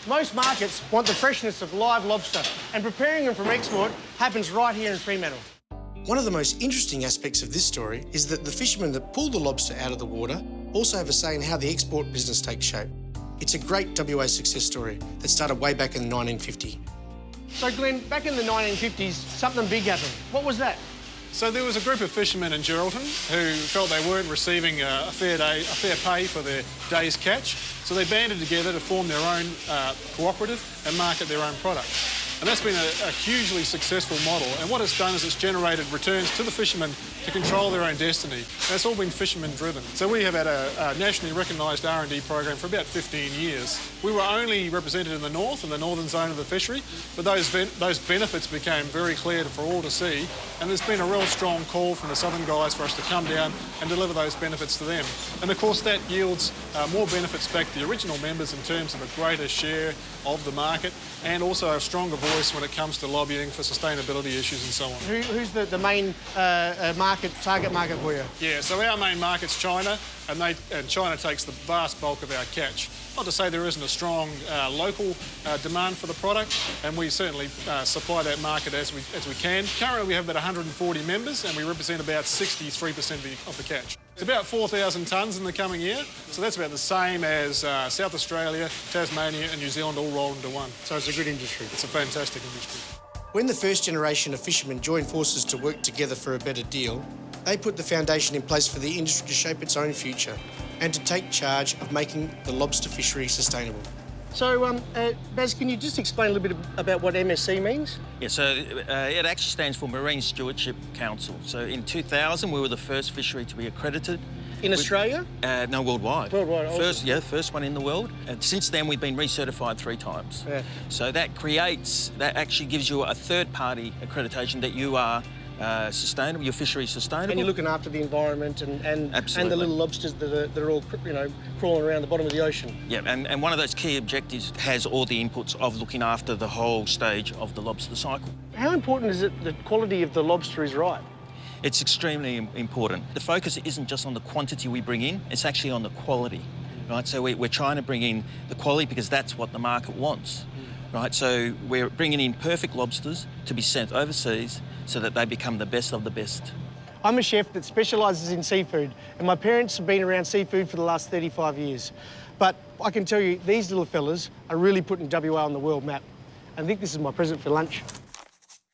Most markets want the freshness of live lobster, and preparing them from export happens right here in Fremantle. One of the most interesting aspects of this story is that the fishermen that pull the lobster out of the water also have a say in how the export business takes shape. It's a great WA success story that started way back in 1950. So, Glenn, back in the 1950s, something big happened. What was that? So there was a group of fishermen in Geraldton who felt they weren't receiving a fair pay for their day's catch. So they banded together to form their own cooperative and market their own product. And that's been a hugely successful model. And what it's done is it's generated returns to the fishermen to control their own destiny. And it's all been fishermen-driven. So we have had a nationally recognised R&D program for about 15 years. We were only represented in the north, in the northern zone of the fishery, but those benefits became very clear for all to see. And there's been a real strong call from the southern guys for us to come down and deliver those benefits to them. And of course that yields more benefits back to the original members in terms of a greater share of the market and also a stronger voice when it comes to lobbying for sustainability issues and so on. Who's the main target market for you? Yeah, so our main market's China, and China takes the vast bulk of our catch. Not to say there isn't a strong local demand for the product, and we certainly supply that market as we can. Currently we have about 140 members, and we represent about 63% of the catch. It's about 4,000 tonnes in the coming year, so that's about the same as South Australia, Tasmania and New Zealand all rolled into one. So it's a good industry. It's a fantastic industry. When the first generation of fishermen joined forces to work together for a better deal, they put the foundation in place for the industry to shape its own future and to take charge of making the lobster fishery sustainable. So, Baz, can you just explain a little bit about what MSC means? Yeah, so it actually stands for Marine Stewardship Council. So in 2000, we were the first fishery to be accredited. In Australia? No, worldwide. Worldwide, awesome. First one in the world. And since then, we've been recertified 3 times. Yeah. So that actually gives you a third-party accreditation that you are sustainable, your fishery is sustainable. And you're looking after the environment and the little lobsters that are all, crawling around the bottom of the ocean. Yeah, and one of those key objectives has all the inputs of looking after the whole stage of the lobster cycle. How important is it that the quality of the lobster is right? It's extremely important. The focus isn't just on the quantity we bring in, it's actually on the quality, right? So we're trying to bring in the quality because that's what the market wants, right? So we're bringing in perfect lobsters to be sent overseas so that they become the best of the best. I'm a chef that specialises in seafood, and my parents have been around seafood for the last 35 years. But I can tell you, these little fellas are really putting WA on the world map. I think this is my present for lunch.